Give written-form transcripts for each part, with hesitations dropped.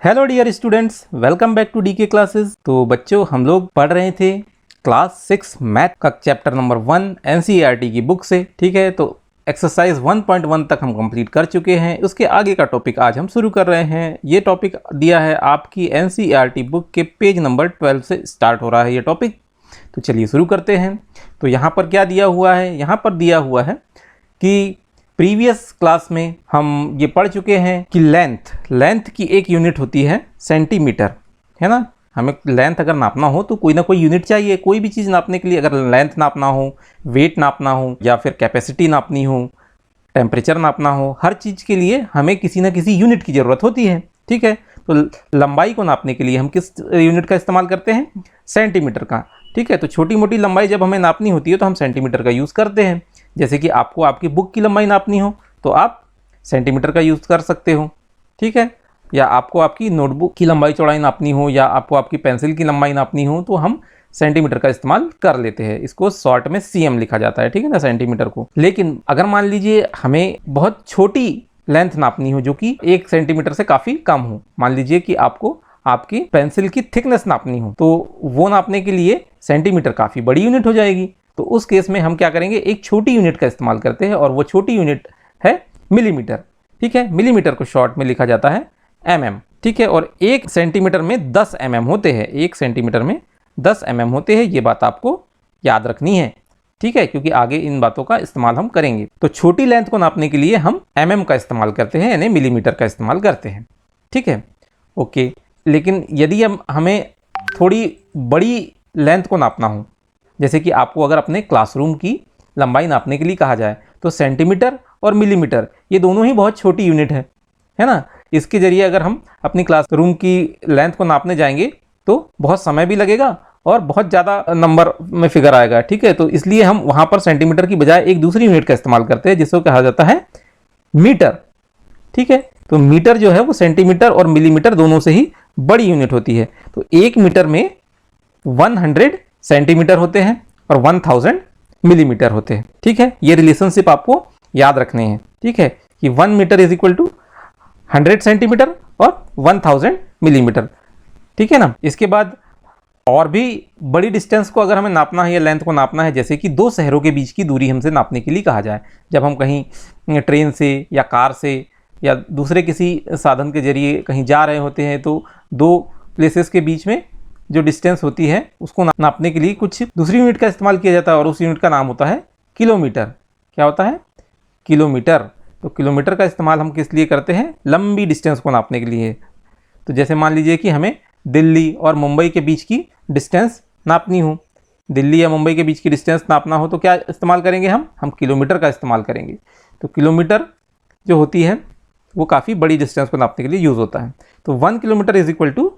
Hello dear students, welcome back to DK classes. तो बच्चों, हम लोग पढ़ रहे थे क्लास 6 मैथ का चैप्टर नंबर 1 एनसीईआरटी की बुक से। ठीक है, तो एक्सरसाइज 1.1 तक हम कंप्लीट कर चुके हैं। उसके आगे का टॉपिक आज हम शुरू कर रहे हैं। ये टॉपिक दिया है आपकी एनसीईआरटी बुक के पेज नंबर 12 से स्टार्ट हो रहा है ये टॉपिक। तो चलिए शुरू करते हैं। तो यहाँ पर क्या दिया हुआ है? यहाँ पर दिया हुआ है कि प्रीवियस क्लास में हम ये पढ़ चुके हैं कि लेंथ की एक यूनिट होती है सेंटीमीटर, है ना। हमें लेंथ अगर नापना हो तो कोई ना कोई यूनिट चाहिए। कोई भी चीज़ नापने के लिए, अगर लेंथ नापना हो, वेट नापना हो, या फिर कैपेसिटी नापनी हो, टेम्परेचर नापना हो, हर चीज़ के लिए हमें किसी ना किसी यूनिट की ज़रूरत होती है। ठीक है, तो लंबाई को नापने के लिए हम किस यूनिट का इस्तेमाल करते हैं? सेंटीमीटर का। ठीक है, तो छोटी मोटी लंबाई जब हमें नापनी होती है तो हम सेंटीमीटर का यूज़ करते हैं। जैसे कि आपको आपकी बुक की लंबाई नापनी हो तो आप सेंटीमीटर का यूज़ कर सकते हो। ठीक है, या आपको आपकी नोटबुक की लंबाई चौड़ाई नापनी हो, या आपको आपकी पेंसिल की लंबाई नापनी हो, तो हम सेंटीमीटर का इस्तेमाल कर लेते हैं। इसको शॉर्ट में सीएम लिखा जाता है, ठीक है ना, सेंटीमीटर को। लेकिन अगर मान लीजिए हमें बहुत छोटी लेंथ नापनी हो जो कि 1 सेंटीमीटर से काफ़ी कम हो, मान लीजिए कि आपको आपकी पेंसिल की थिकनेस नापनी हो, तो वो नापने के लिए सेंटीमीटर काफ़ी बड़ी यूनिट हो जाएगी। तो उस केस में हम क्या करेंगे? एक छोटी यूनिट का इस्तेमाल करते हैं, और वो छोटी यूनिट है मिलीमीटर। ठीक है, मिलीमीटर को शॉर्ट में लिखा जाता है एमएम। ठीक है, और 1 सेंटीमीटर में 10 एमएम होते हैं। 1 सेंटीमीटर में 10 एमएम होते हैं, ये बात आपको याद रखनी है। ठीक है, क्योंकि आगे इन बातों का इस्तेमाल हम करेंगे। तो छोटी लेंथ को नापने के लिए हम एमएम का इस्तेमाल करते हैं, यानी मिलीमीटर का इस्तेमाल करते हैं। ठीक है, ओके। लेकिन यदि हमें थोड़ी बड़ी लेंथ को नापना हो, जैसे कि आपको अगर अपने क्लासरूम की लंबाई नापने के लिए कहा जाए, तो सेंटीमीटर और मिलीमीटर ये दोनों ही बहुत छोटी यूनिट है ना। इसके जरिए अगर हम अपनी क्लासरूम की लेंथ को नापने जाएंगे तो बहुत समय भी लगेगा और बहुत ज़्यादा नंबर में फिगर आएगा। ठीक है, तो इसलिए हम वहाँ पर सेंटीमीटर की बजाय एक दूसरी यूनिट का इस्तेमाल करते हैं, जिसको कहा जाता है मीटर। ठीक है, तो मीटर जो है वो सेंटीमीटर और मिलीमीटर दोनों से ही बड़ी यूनिट होती है। तो 1 मीटर में 100 सेंटीमीटर होते हैं और 1000 मिलीमीटर होते हैं। ठीक है, ये रिलेशनशिप आपको याद रखने हैं। ठीक है, कि 1 metre is equal to 100 centimetre और 1000 मिलीमीटर। ठीक है ना। इसके बाद और भी बड़ी डिस्टेंस को अगर हमें नापना है या लेंथ को नापना है, जैसे कि 2 शहरों के बीच की दूरी हमसे नापने के लिए कहा जाए, जब हम कहीं ट्रेन से या कार से या दूसरे किसी साधन के जरिए कहीं जा रहे होते हैं, तो 2 प्लेसेस के बीच में जो डिस्टेंस होती है उसको नापने के लिए कुछ दूसरी यूनिट का इस्तेमाल किया जाता है, और उस यूनिट का नाम होता है किलोमीटर। क्या होता है? किलोमीटर। तो किलोमीटर का इस्तेमाल हम किस लिए करते हैं? लंबी डिस्टेंस को नापने के लिए। तो जैसे मान लीजिए कि हमें दिल्ली और मुंबई के बीच की डिस्टेंस नापनी हो, दिल्ली या मुंबई के बीच की डिस्टेंस नापना हो, तो क्या इस्तेमाल करेंगे? हम किलोमीटर का इस्तेमाल करेंगे। तो किलोमीटर जो होती है वो काफ़ी बड़ी डिस्टेंस को नापने के लिए यूज़ होता है। तो 1 kilometre is equal to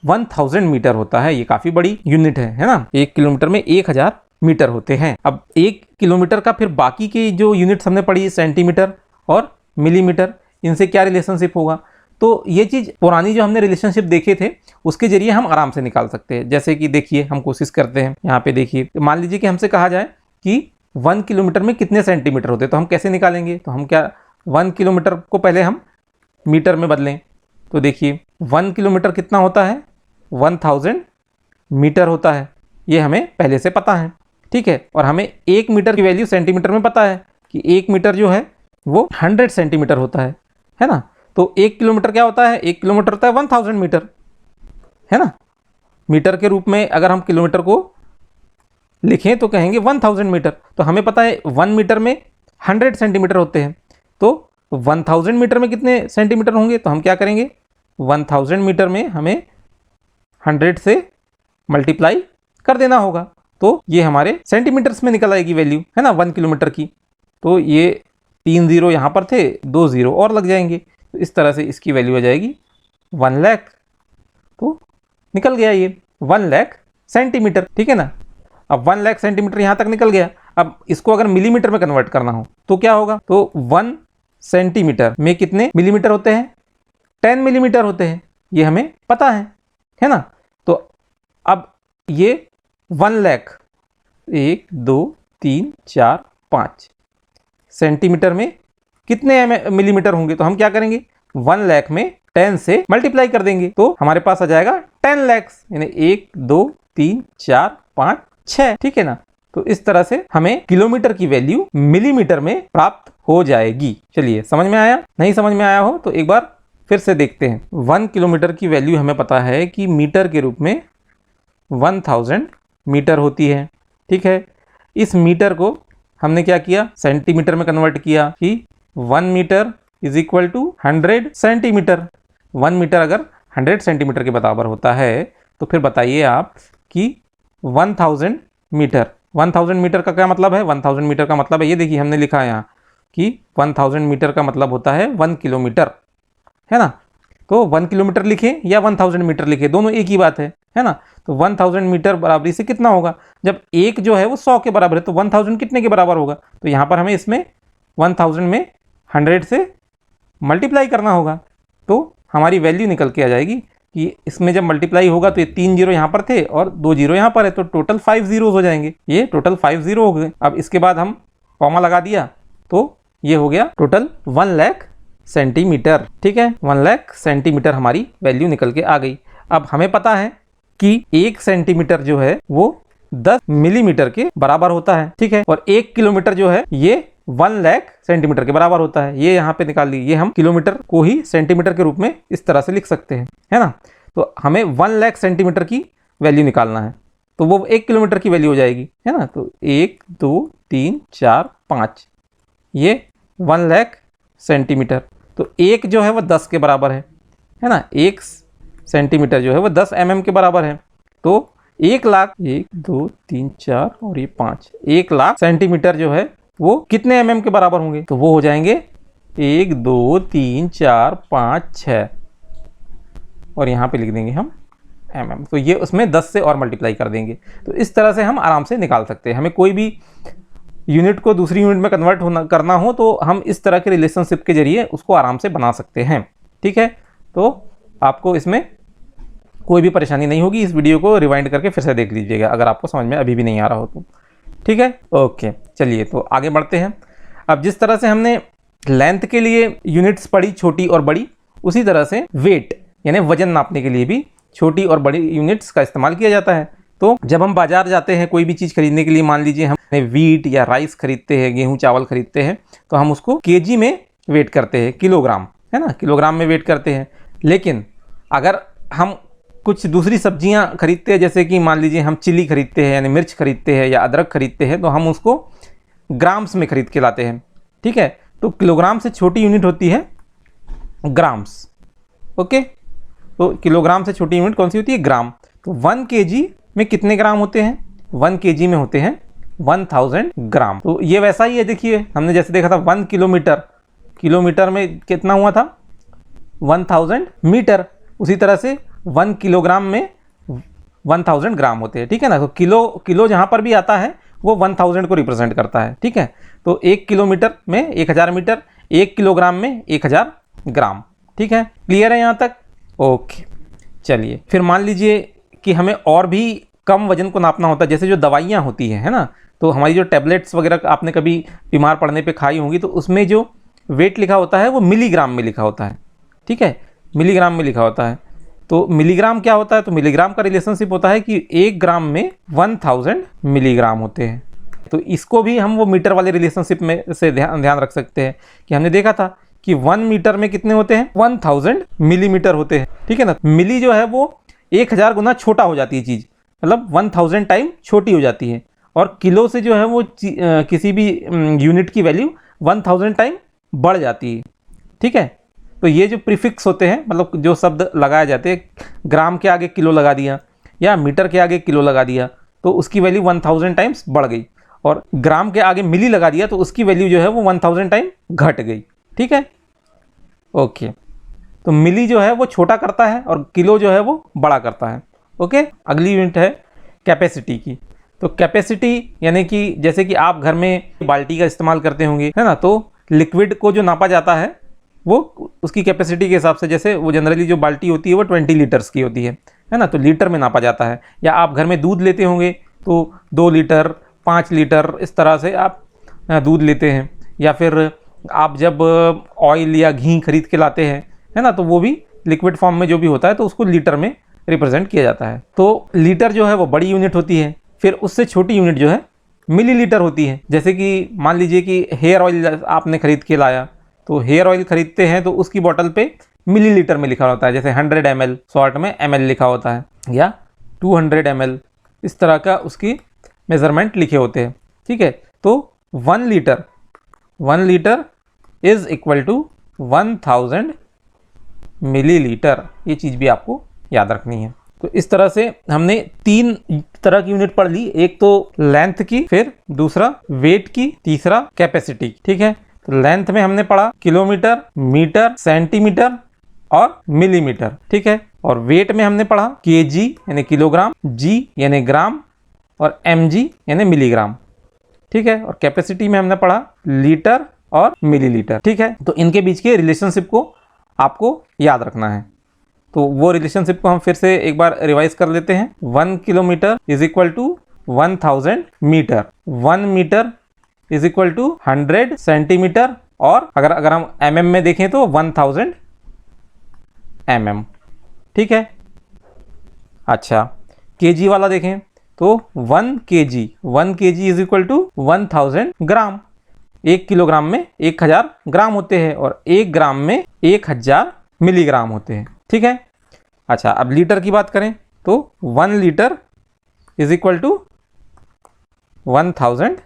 1000 metre होता है। ये काफ़ी बड़ी यूनिट है ना। 1 किलोमीटर में 1000 मीटर होते हैं। अब 1 किलोमीटर का फिर बाकी की जो यूनिट्स हमने पढ़ी, सेंटीमीटर और मिलीमीटर, इनसे क्या रिलेशनशिप होगा? तो ये चीज़ पुरानी जो हमने रिलेशनशिप देखे थे उसके जरिए हम आराम से निकाल सकते हैं। जैसे कि देखिए, हम कोशिश करते हैं। यहाँ पे देखिए, मान लीजिए कि हमसे कहा जाए कि 1 किलोमीटर में कितने सेंटीमीटर होते हैं, तो हम कैसे निकालेंगे? तो हम क्या 1 किलोमीटर को पहले हम मीटर में बदलें। तो देखिए 1 किलोमीटर कितना होता है? 1000 मीटर होता है। ये हमें पहले से पता है। ठीक है, और हमें 1 मीटर की वैल्यू सेंटीमीटर में पता है कि 1 मीटर जो है वो 100 सेंटीमीटर होता है ना। तो 1 किलोमीटर क्या होता है? 1 किलोमीटर होता है 1000 मीटर, है ना। मीटर के रूप में अगर हम किलोमीटर को लिखें तो कहेंगे 1000 मीटर। तो हमें पता है 1 मीटर में 100 सेंटीमीटर होते हैं, तो 1000 मीटर में कितने सेंटीमीटर होंगे? तो हम क्या करेंगे? 1000 मीटर में हमें 100 से मल्टीप्लाई कर देना होगा, तो ये हमारे सेंटीमीटर्स में निकल आएगी वैल्यू, है ना, 1 किलोमीटर की। तो ये 3 जीरो यहाँ पर थे, 2 जीरो और लग जाएंगे, तो इस तरह से इसकी वैल्यू आ जाएगी 1 लाख। तो निकल गया ये 1 लाख सेंटीमीटर। ठीक है ना। अब 1 लाख सेंटीमीटर यहाँ तक निकल गया। अब इसको अगर मिलीमीटर में कन्वर्ट करना हो तो क्या होगा? तो 1 सेंटीमीटर में कितने मिलीमीटर होते हैं? 10 मिलीमीटर होते हैं, ये हमें पता है ना। तो अब ये 1 लाख, 1 2 3 4 5 सेंटीमीटर में कितने मिलीमीटर होंगे? तो हम क्या करेंगे? 1 लाख में 10 से मल्टीप्लाई कर देंगे तो हमारे पास आ जाएगा 10 लाख, यानी 1 2 3 4 5 6, ठीक है ना। तो इस तरह से हमें किलोमीटर की वैल्यू मिलीमीटर में प्राप्त हो जाएगी। चलिए, समझ में आया? नहीं समझ में आया हो तो एक बार फिर से देखते हैं। 1 किलोमीटर की वैल्यू हमें पता है कि मीटर के रूप में 1000 मीटर होती है, ठीक है। इस मीटर को हमने क्या किया, सेंटीमीटर में कन्वर्ट किया कि 1 metre is equal to 100 centimetre. 1 metre अगर 100 सेंटीमीटर के बराबर होता है तो फिर बताइए आप कि 1000 मीटर, 1000 मीटर का क्या मतलब है? 1000 मीटर का मतलब है, ये देखिए हमने लिखा है यहाँ कि 1000 मीटर का मतलब होता है 1 किलोमीटर, है ना। तो 1 किलोमीटर लिखे या 1000 मीटर लिखे, दोनों एक ही बात है ना। तो 1000 मीटर बराबरी से कितना होगा? जब एक जो है वो 100 के बराबर है तो 1000 कितने के बराबर होगा? तो यहाँ पर हमें इसमें 1000 में 100 से मल्टीप्लाई करना होगा तो हमारी वैल्यू निकल के आ जाएगी कि इसमें जब मल्टीप्लाई होगा तो ये 3 जीरो यहाँ पर थे और 2 जीरो यहाँ पर है, तो टोटल 5 जीरो हो जाएंगे। ये टोटल 5 जीरो हो गए। अब इसके बाद हम कॉमा लगा दिया तो ये हो गया टोटल 1 लाख सेंटीमीटर, ठीक है। 1 लाख सेंटीमीटर हमारी वैल्यू निकल के आ गई। अब हमें पता है कि 1 सेंटीमीटर जो है वो 10 मिलीमीटर के बराबर होता है, ठीक है। और 1 किलोमीटर जो है ये 1 लाख सेंटीमीटर के बराबर होता है। ये यहाँ पे निकाल ली, ये हम किलोमीटर को ही सेंटीमीटर के रूप में इस तरह से लिख सकते हैं, है ना। तो हमें 1 लाख सेंटीमीटर की वैल्यू निकालना है तो वो 1 किलोमीटर की वैल्यू हो जाएगी, है ना। तो 1 2 3 4 5 ये 1 लाख सेंटीमीटर। तो 1 जो है वो 10 के बराबर है ना। 1 सेंटीमीटर जो है वो 10 mm के बराबर है। तो 1 लाख, 1 2 3 4 और ये 5, 1 लाख सेंटीमीटर जो है वो कितने mm के बराबर होंगे? तो वो हो जाएंगे 1 2 3 4 5 6 और यहाँ पे लिख देंगे हम mm। तो ये उसमें 10 से और मल्टीप्लाई कर देंगे। तो इस तरह से हम आराम से निकाल सकते हैं। हमें कोई भी यूनिट को दूसरी यूनिट में कन्वर्ट करना हो तो हम इस तरह के रिलेशनशिप के जरिए उसको आराम से बना सकते हैं, ठीक है। तो आपको इसमें कोई भी परेशानी नहीं होगी। इस वीडियो को रिवाइंड करके फिर से देख लीजिएगा अगर आपको समझ में अभी भी नहीं आ रहा हो तो, ठीक है। ओके, चलिए तो आगे बढ़ते हैं। अब जिस तरह से हमने लेंथ के लिए यूनिट्स पढ़ी छोटी और बड़ी, उसी तरह से वेट यानी वजन नापने के लिए भी छोटी और बड़ी यूनिट्स का इस्तेमाल किया जाता है। तो जब हम बाजार जाते हैं कोई भी चीज़ खरीदने के लिए, मान लीजिए हमने वीट या राइस खरीदते हैं, गेहूं चावल खरीदते हैं, तो हम उसको केजी में वेट करते हैं, किलोग्राम, है ना, किलोग्राम में वेट करते हैं। लेकिन अगर हम कुछ दूसरी सब्जियां खरीदते हैं, जैसे कि मान लीजिए हम चिली खरीदते हैं यानी मिर्च खरीदते हैं या अदरक खरीदते हैं, तो हम उसको ग्राम्स में खरीद के लाते हैं, ठीक है। तो किलोग्राम से छोटी यूनिट होती है ग्राम्स, ओके। तो किलोग्राम से छोटी यूनिट कौन सी होती है? ग्राम। तो 1 केजी में कितने ग्राम होते हैं? 1 केजी में होते हैं 1000 ग्राम। तो ये वैसा ही है, देखिए हमने जैसे देखा था 1 किलोमीटर, किलोमीटर में कितना हुआ था? 1000 मीटर। उसी तरह से 1 किलोग्राम में 1000 ग्राम होते हैं, ठीक है ना। तो किलो जहाँ पर भी आता है वो 1000 को रिप्रेजेंट करता है, ठीक है। तो 1 किलोमीटर में 1000 मीटर, 1 किलोग्राम में 1000 ग्राम, ठीक है। क्लियर है यहाँ तक? ओके, चलिए फिर मान लीजिए कि हमें और भी कम वजन को नापना होता है, जैसे जो दवाइयाँ होती हैं, है ना। तो हमारी जो टैबलेट्स वगैरह आपने कभी बीमार पड़ने पे खाई होंगी, तो उसमें जो वेट लिखा होता है वो मिलीग्राम में लिखा होता है, ठीक है, मिलीग्राम में लिखा होता है। तो मिलीग्राम क्या होता है? तो मिलीग्राम का रिलेशनशिप होता है कि 1 ग्राम में 1000 मिलीग्राम होते हैं। तो इसको भी हम वो मीटर वाले रिलेशनशिप में से ध्यान रख सकते हैं कि हमने देखा था कि 1 मीटर में कितने होते हैं? 1000 मिलीमीटर होते हैं, ठीक है ना। मिली जो है वो 1000 गुना छोटा हो जाती है चीज़, मतलब 1000 टाइम छोटी हो जाती है। और किलो से जो है वो किसी भी यूनिट की वैल्यू 1000 टाइम बढ़ जाती है, ठीक है। तो ये जो प्रीफिक्स होते हैं, मतलब जो शब्द लगाए जाते हैं, ग्राम के आगे किलो लगा दिया या मीटर के आगे किलो लगा दिया तो उसकी वैल्यू 1000 टाइम्स बढ़ गई, और ग्राम के आगे मिली लगा दिया तो उसकी वैल्यू जो है वो 1000 टाइम घट गई, ठीक है। ओके, तो मिली जो है वो छोटा करता है और किलो जो है वो बड़ा करता है, ओके। अगली यूनिट है कैपेसिटी की। तो कैपेसिटी यानी कि जैसे कि आप घर में बाल्टी का इस्तेमाल करते होंगे, है ना। तो लिक्विड को जो नापा जाता है वो उसकी कैपेसिटी के हिसाब से, जैसे वो जनरली जो बाल्टी होती है वो 20 लीटर्स की होती है ना। तो लीटर में नापा जाता है। या आप घर में दूध लेते होंगे तो 2 लीटर 5 लीटर इस तरह से आप दूध लेते हैं। या फिर आप जब ऑयल या घी खरीद के लाते हैं, है ना, तो वो भी लिक्विड फॉर्म में जो भी होता है तो उसको लीटर में रिप्रेजेंट किया जाता है। तो लीटर जो है वो बड़ी यूनिट होती है, फिर उससे छोटी यूनिट जो है मिलीलीटर होती है। जैसे कि मान लीजिए कि हेयर ऑयल आपने खरीद के लाया, तो हेयर ऑयल खरीदते हैं तो उसकी बोतल पे मिलीलीटर में लिखा होता है, जैसे 100 ml शॉर्ट में ml लिखा होता है, या 200 ml, इस तरह का उसकी मेजरमेंट लिखे होते हैं। ठीक है, तो 1 litre is equal to 1000 millilitre, ये चीज़ भी आपको याद रखनी है। तो इस तरह से हमने 3 तरह की यूनिट पढ़ ली, एक तो लेंथ की, फिर दूसरा वेट की, तीसरा कैपेसिटी। ठीक है, तो लेंथ में हमने पढ़ा किलोमीटर, मीटर, सेंटीमीटर और मिलीमीटर। ठीक है, और वेट में हमने पढ़ा केजी यानी किलोग्राम, जी यानी ग्राम और एमजी यानी मिलीग्राम। ठीक है, और कैपेसिटी में हमने पढ़ा लीटर और मिलीलीटर। ठीक है, तो इनके बीच के रिलेशनशिप को आपको याद रखना है। तो वो रिलेशनशिप को हम फिर से एक बार रिवाइज कर लेते हैं। 1 kilometre is equal to 1000 metre, 1 metre is equal to 100 centimetre, और अगर हम mm में देखें तो 1000 mm। ठीक है, अच्छा केजी वाला देखें तो 1 KG is equal to 1000 gram. 1 kilogram में 1000 ग्राम होते हैं और 1 ग्राम में 1000 मिलीग्राम होते हैं। ठीक है, अच्छा अब लीटर की बात करें तो 1 litre is equal to 1000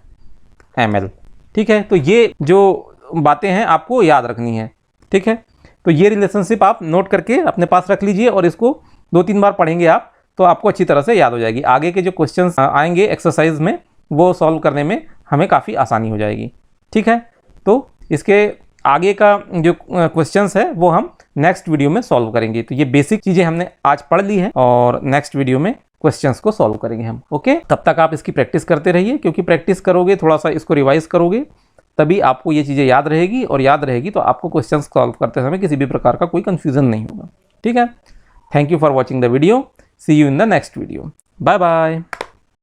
ml। ठीक है, तो ये जो बातें हैं आपको याद रखनी है। ठीक है, तो ये रिलेशनशिप आप नोट करके अपने पास रख लीजिए और इसको 2-3 बार पढ़ेंगे आप तो आपको अच्छी तरह से याद हो जाएगी। आगे के जो क्वेश्चंस आएंगे एक्सरसाइज में वो सॉल्व करने में हमें काफ़ी आसानी हो जाएगी। ठीक है, तो इसके आगे का जो क्वेश्चंस है वो हम नेक्स्ट वीडियो में सॉल्व करेंगे। तो ये बेसिक चीज़ें हमने आज पढ़ ली है और नेक्स्ट वीडियो में क्वेश्चंस को सॉल्व करेंगे हम। ओके, तब तक आप इसकी प्रैक्टिस करते रहिए, क्योंकि प्रैक्टिस करोगे, थोड़ा सा इसको रिवाइज करोगे, तभी आपको ये चीज़ें याद रहेगी, और याद रहेगी तो आपको क्वेश्चंस सॉल्व करते समय किसी भी प्रकार का कोई कंफ्यूजन नहीं होगा। ठीक है, thank you for watching the video, see you in the next video, bye bye.